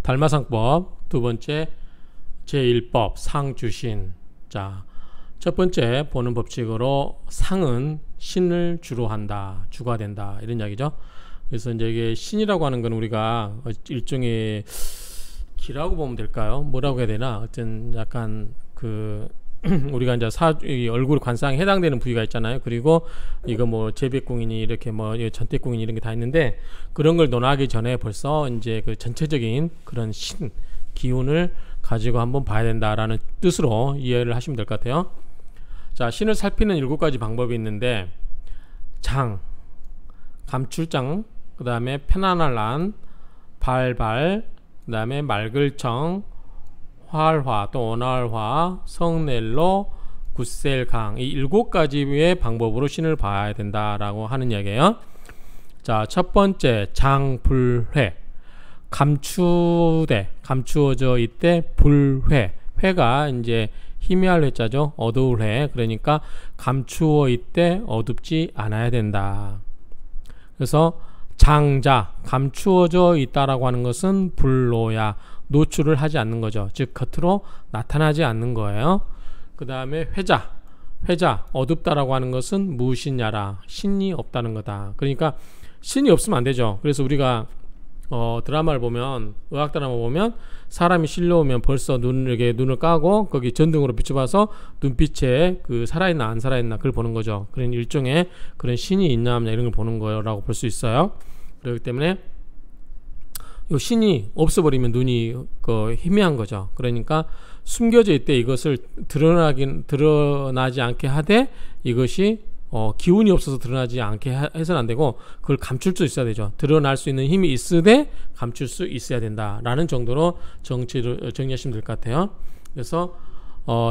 달마상법. 두 번째 제1법 상주신. 자, 첫 번째 보는 법칙으로 상은 신을 주로 한다, 주가 된다, 이런 이야기죠. 그래서 이제 이게 신이라고 하는 건 우리가 일종의 기라고 보면 될까요? 뭐라고 해야 되나? 어떤 약간 우리가 이제 얼굴 관상에 해당되는 부위가 있잖아요. 그리고 이거 뭐 재백궁이니 이렇게 뭐 전택궁이니 이런 게 다 있는데, 그런 걸 논하기 전에 벌써 이제 그 전체적인 그런 신 기운을 가지고 한번 봐야 된다라는 뜻으로 이해를 하시면 될 것 같아요. 자, 신을 살피는 7가지 방법이 있는데, 장, 감출장, 그 다음에 편안할 안, 발발, 그 다음에 말글청, 활화, 또 원활화, 성넬로, 굿셀강, 이 7가지의 방법으로 신을 봐야 된다라고 하는 이야기예요. 자, 첫 번째 장불회. 감추어져 있대 불회. 회가 이제 희미할 회자죠. 어두울 회. 그러니까 감추어 있대 어둡지 않아야 된다. 그래서 장자, 감추어져 있다라고 하는 것은 불로야, 노출을 하지 않는 거죠. 즉 겉으로 나타나지 않는 거예요. 그 다음에 회자, 어둡다라고 하는 것은 무신야라, 신이 없다는 거다. 그러니까 신이 없으면 안 되죠. 그래서 우리가 드라마를 보면, 의학 드라마 보면 사람이 실려오면 벌써 눈을 까고 거기 전등으로 비춰봐서 눈빛에 살아있나 안 살아있나 그걸 보는 거죠. 그런 일종의 그런 신이 있나 없냐 이런 걸 보는 거라고 볼 수 있어요. 그렇기 때문에 요 신이 없어버리면 눈이 희미한 거죠. 그러니까 숨겨져 있대 이것을 드러나지 않게 하되, 이것이 기운이 없어서 드러나지 않게 해서는 안 되고, 그걸 감출 수 있어야 되죠. 드러날 수 있는 힘이 있으되 감출 수 있어야 된다라는 정도로 정리하시면 될 것 같아요. 그래서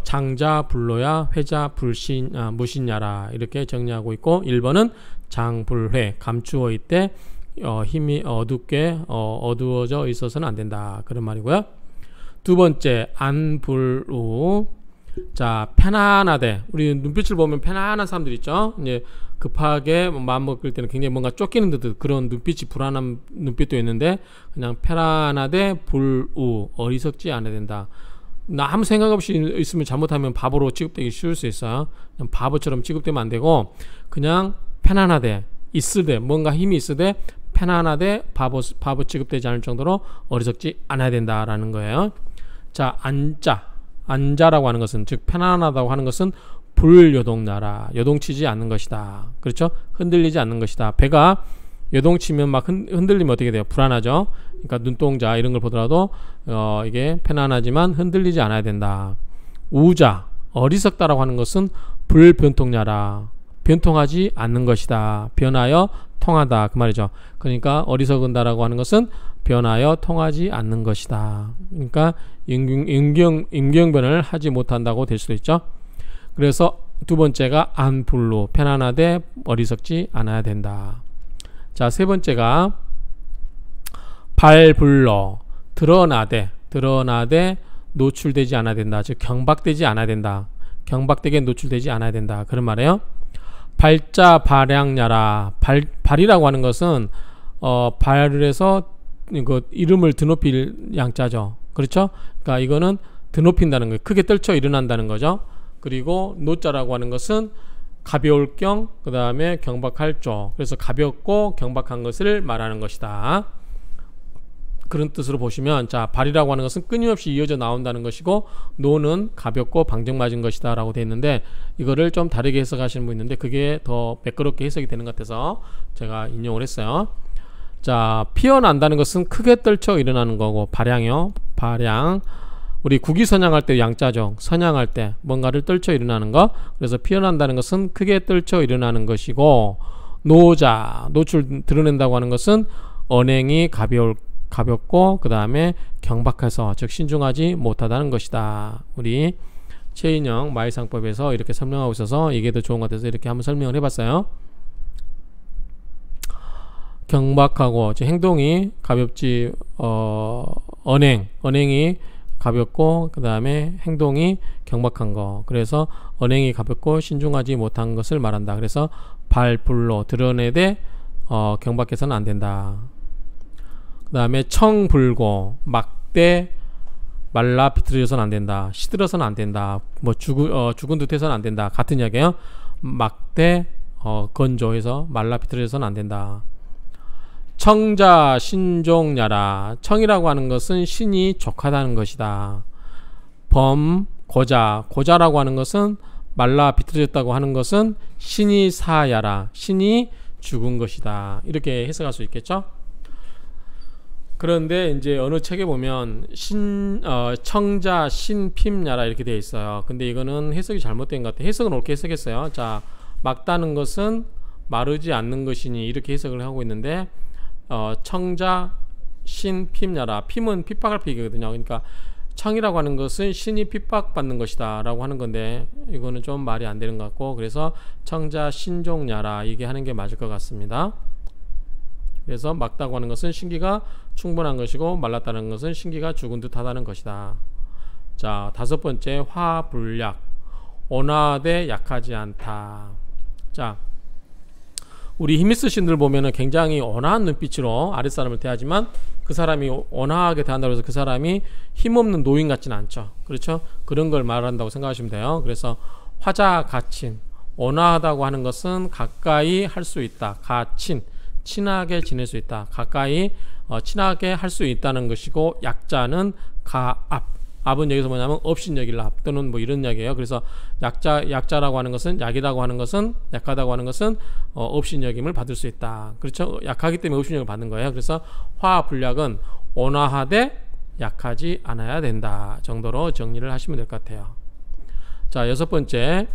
장자 불로야, 회자 무신야라, 이렇게 정리하고 있고, 1번은 장불회, 감추어 있대 힘이 어두워져 있어서는 안 된다, 그런 말이고요. 두 번째 안불우. 자, 편안하대. 우리 눈빛을 보면 편안한 사람들 있죠. 이제 급하게 마음 먹을 때는 굉장히 뭔가 쫓기는 듯 그런 눈빛이 불안한 눈빛도 있는데, 그냥 편안하대 불우, 어리석지 않아야 된다. 나 아무 생각 없이 있으면 잘못하면 바보로 취급되기 쉬울 수 있어요. 그냥 바보처럼 취급되면 안 되고, 그냥 편안하대, 있으되, 뭔가 힘이 있으되 편안하되 바보 취급되지 않을 정도로 어리석지 않아야 된다라는 거예요. 자, 안자라고 하는 것은, 즉 편안하다고 하는 것은 불요동나라, 요동치지 않는 것이다. 그렇죠? 흔들리지 않는 것이다. 배가 요동치면 막 흔들리면 어떻게 돼요? 불안하죠. 그러니까 눈동자 이런 걸 보더라도 이게 편안하지만 흔들리지 않아야 된다. 우자, 어리석다라고 하는 것은 불변통냐라, 변통하지 않는 것이다. 변하여 통하다, 그 말이죠. 그러니까 어리석은다라고 하는 것은 변하여 통하지 않는 것이다. 그러니까 임경변을 하지 못한다고 될 수도 있죠. 그래서 두 번째가 안불로, 편안하되 어리석지 않아야 된다. 자, 세 번째가 발불로, 드러나되 노출되지 않아야 된다. 즉 경박되지 않아야 된다. 경박되게 노출되지 않아야 된다, 그런 말이에요. 발자 발양야라. 발이라고 하는 것은 발을 해서 이름을 드높일 양자죠. 그렇죠? 그러니까 이거는 드높인다는 거예요. 크게 떨쳐 일어난다는 거죠. 그리고 노자라고 하는 것은 가벼울 경, 그 다음에 경박할 조. 그래서 가볍고 경박한 것을 말하는 것이다. 그런 뜻으로 보시면, 자, 발이라고 하는 것은 끊임없이 이어져 나온다는 것이고, 노는 가볍고 방정맞은 것이다 라고 되어 있는데, 이거를 좀 다르게 해석하시는 분 있는데 그게 더 매끄럽게 해석이 되는 것 같아서 제가 인용을 했어요. 자, 피어난다는 것은 크게 떨쳐 일어나는 거고, 발양이요. 발양. 우리 국위선양할 때 양자죠. 선양할 때 뭔가를 떨쳐 일어나는 거. 그래서 피어난다는 것은 크게 떨쳐 일어나는 것이고, 노자, 노출 드러낸다고 하는 것은 언행이 가볍고 그 다음에 경박해서, 즉 신중하지 못하다는 것이다. 우리 최인영 마의상법에서 이렇게 설명하고 있어서 이게 더 좋은 것 같아서 이렇게 한번 설명을 해봤어요. 경박하고, 즉 행동이 가볍지, 언행이 가볍고 그 다음에 행동이 경박한 거. 그래서 언행이 가볍고 신중하지 못한 것을 말한다. 그래서 발불로, 드러내되 경박해서는 안 된다. 그 다음에 청불고 막대 말라 비틀어서는 안 된다. 시들어서는 안 된다. 뭐 죽은 듯해서는 안 된다. 같은 이야기예요. 막대 건조해서 말라 비틀어서는 안 된다. 청자 신종야라. 청이라고 하는 것은 신이 족하다는 것이다. 범 고자라고 하는 것은 말라 비틀어졌다고 하는 것은 신이 사야라. 신이 죽은 것이다. 이렇게 해석할 수 있겠죠. 그런데 이제 어느 책에 보면 청자 신핍야라 이렇게 되어 있어요. 근데 이거는 해석이 잘못된 것 같아요. 해석은 옳게 해석했어요. 자, 막다는 것은 마르지 않는 것이니 이렇게 해석을 하고 있는데 청자 신핍야라. 핍은 핍박할 핍이거든요. 그러니까 청이라고 하는 것은 신이 핍박받는 것이다 라고 하는 건데 이거는 좀 말이 안 되는 것 같고, 그래서 청자 신종야라 이게 하는 게 맞을 것 같습니다. 그래서 막다고 하는 것은 신기가 충분한 것이고 말랐다는 것은 신기가 죽은 듯 하다는 것이다. 자, 다섯 번째 화불약. 온화하되 약하지 않다. 자, 우리 힘있으신 신들 보면은 굉장히 온화한 눈빛으로 아랫사람을 대하지만 그 사람이 온화하게 대한다고 해서 그 사람이 힘없는 노인 같지는 않죠. 그렇죠? 그런 걸 말한다고 생각하시면 돼요. 그래서 화자가친, 온화하다고 하는 것은 가까이 할 수 있다. 가친, 친하게 지낼 수 있다. 가까이 친하게 할 수 있다는 것이고, 약자는 가압. 압은 여기서 뭐냐면 업신여길 압 또는 뭐 이런 이야기예요. 그래서 약자라고 하는 것은, 약이라고 하는 것은, 약하다고 하는 것은 업신여김을 받을 수 있다. 그렇죠? 약하기 때문에 업신여김을 받는 거예요. 그래서 화불약은 온화하되 약하지 않아야 된다 정도로 정리를 하시면 될 것 같아요. 자, 여섯 번째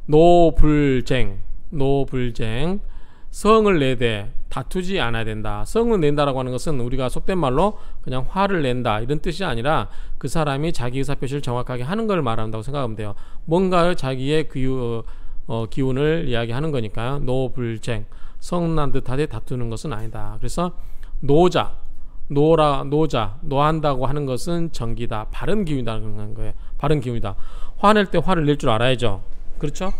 노불쟁. 성을 내되 다투지 않아야 된다. 성을 낸다라고 하는 것은 우리가 속된 말로 그냥 화를 낸다 이런 뜻이 아니라 그 사람이 자기 의사표시를 정확하게 하는 걸 말한다고 생각하면 돼요. 뭔가 자기의 기운을 이야기하는 거니까요. 노불쟁, 성난 듯하되 다투는 것은 아니다. 그래서 노한다고 하는 것은 정기다, 바른 기운이라는 거예요. 바른 기운이다. 화낼 때 화를 낼 줄 알아야죠. 그렇죠?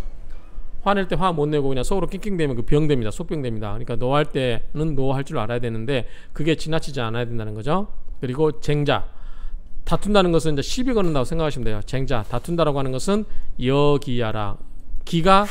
화낼 때 화 못 내고 그냥 속으로 낑낑대면 그 병됩니다. 속병됩니다. 그러니까 노할 때는 노할 줄 알아야 되는데 그게 지나치지 않아야 된다는 거죠. 그리고 쟁자, 다툰다는 것은 이제 시비 거는다고 생각하시면 돼요. 쟁자, 다툰다라고 하는 것은 여기야라. 기가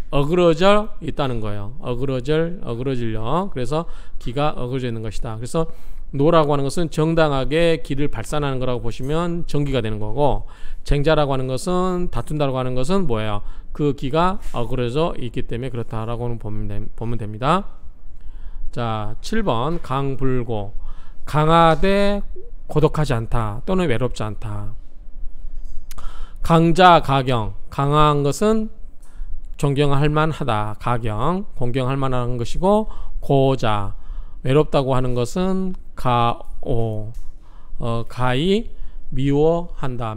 어그러져 있다는 거예요. 어그러질려. 그래서 기가 어그러져 있는 것이다. 그래서 노라고 하는 것은 정당하게 기를 발산하는 거라고 보시면 정기가 되는 거고, 쟁자라고 하는 것은, 다툰다라고 하는 것은 뭐예요? 그 기가 어그러져 있기 때문에 그렇다라고 보면 됩니다. 자, 7번 강불고. 강하되 고독하지 않다 또는 외롭지 않다. 강자 가경. 강한 것은 존경할 만하다. 가경, 공경할 만한 것이고, 고자, 외롭다고 하는 것은 가오, 가히 미워한다.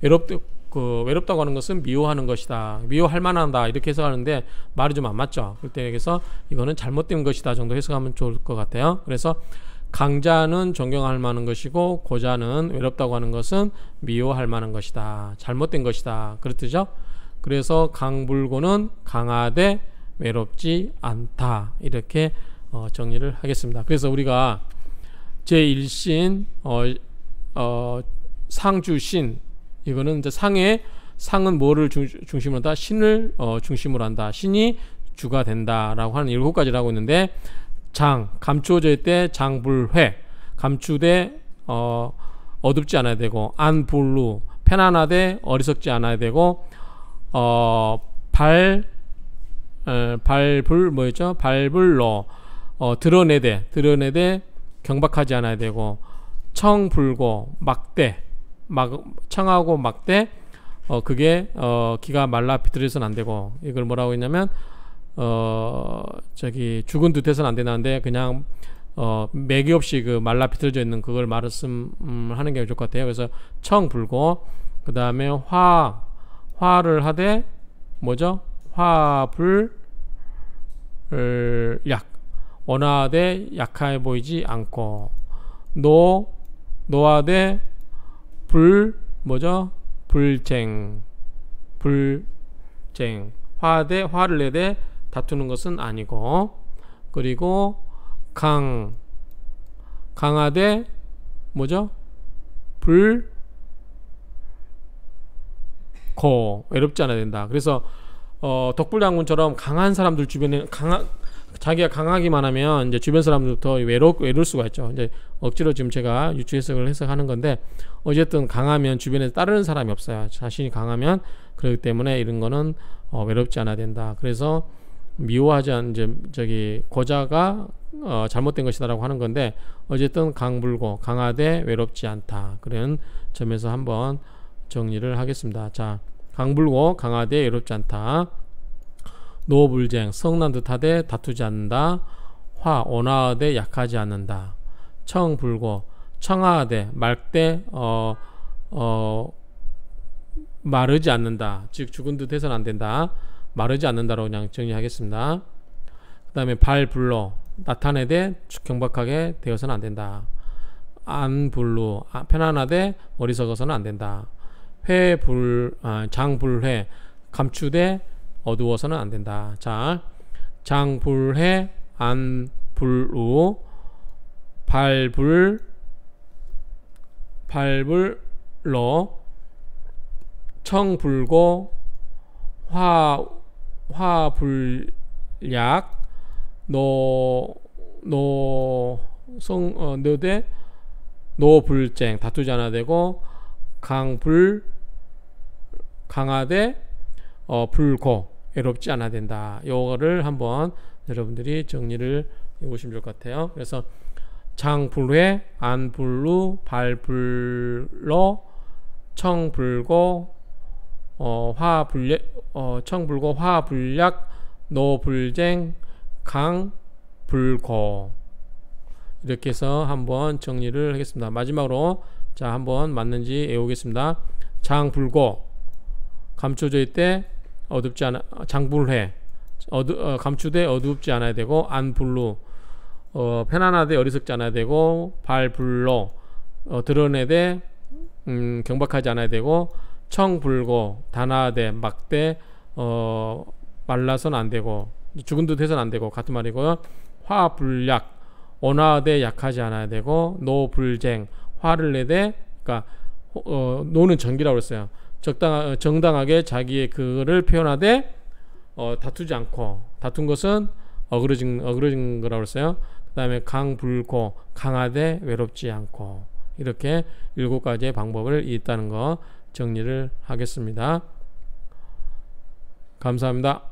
외롭다고 하는 것은 미워하는 것이다. 미워할 만하다 이렇게 해석하는데 말이 좀 안 맞죠. 그래서 이거는 잘못된 것이다 정도 해석하면 좋을 것 같아요. 그래서 강자는 존경할 만한 것이고, 고자는 외롭다고 하는 것은 미워할 만한 것이다. 잘못된 것이다. 그렇듯죠. 그래서 강불고는 강하되 외롭지 않다 이렇게 정리를 하겠습니다. 그래서 우리가 제1신 상주신, 이거는 이제 상은 뭐를 중심으로 한다? 신을 중심으로 한다. 신이 주가 된다라고 하는 7가지를 하고 있는데, 감추어져 있을 때 장불회, 감추되 어둡지 않아야 되고, 안불루, 편안하되 어리석지 않아야 되고, 발불 뭐였죠? 발불로 드러내되 경박하지 않아야 되고, 청불고 청하고 막대 그게 기가 말라 비틀어서는 안 되고, 이걸 뭐라고 했냐면 죽은 듯해서는 안 된다는데 그냥 맥이 없이 그 말라 비틀어져 있는 그걸 말씀하는 게 좋을 것 같아요. 그래서 청불고, 그 다음에 화를 하되 뭐죠? 화불약, 온화하되 약해 보이지 않고, 노하되 뭐죠? 불쟁, 화하되 화를 내되 다투는 것은 아니고, 그리고 강하되 뭐죠? 불고 외롭지 않아야 된다. 그래서 덕불장군처럼 강한 사람들 주변에 자기가 강하기만 하면 이제 주변 사람들부터 외로울 수가 있죠. 이제 억지로 지금 제가 유추 해석을 해석하는 건데 어쨌든 강하면 주변에 따르는 사람이 없어요. 자신이 강하면. 그렇기 때문에 이런 거는 외롭지 않아야 된다. 그래서 미워하지 않은 이제 고자가 잘못된 것이다라고 하는 건데 어쨌든 강불고 강하되 외롭지 않다. 그런 점에서 한번 정리를 하겠습니다. 자, 강불고 강하되 외롭지 않다. 노불쟁 성난 듯하되 다투지 않는다. 화 온화하되 약하지 않는다. 청불고 청하되 맑되 마르지 않는다. 즉 죽은 듯 해서는 안 된다. 마르지 않는다라고 그냥 정리하겠습니다. 그 다음에 발불로 나타내되 경박하게 되어서는 안 된다. 안불루 편안하되 어리석어서는 안 된다. 장불회 감추되 어두워서는 안 된다. 자, 장불회 안불루 발불로 청불고 화불약 노불쟁 다투지 않아야 되고 강하되 불고 외롭지 않아야 된다. 요거를 한번 여러분들이 정리를 해보시면 좋을 것 같아요. 그래서 장불회 안불루 발불로 청불고 청불고 화불약 노불쟁 강불고 이렇게 해서 한번 정리를 하겠습니다. 마지막으로 자 한번 맞는지 외우겠습니다. 장불고 감춰져 있대 어둡지 않아 장불회 감추되 어둡지 않아야 되고 안불루 편안하되 어리석지 않아야 되고 발불로 드러내되 경박하지 않아야 되고 청불고 단아하되 막되 말라서는 안 되고 죽은 듯 해서는 안 되고 같은 말이고요. 화불약 온화하되 약하지 않아야 되고 노불쟁 화를 내되 그러니까 노는 정기라고 했어요. 정당하게 자기의 그거를 표현하되 다투지 않고 다툰 것은 어그러진 거라고 했어요. 그 다음에 강불고 강하되 외롭지 않고 이렇게 7가지의 방법을 있다는 거 정리를 하겠습니다. 감사합니다.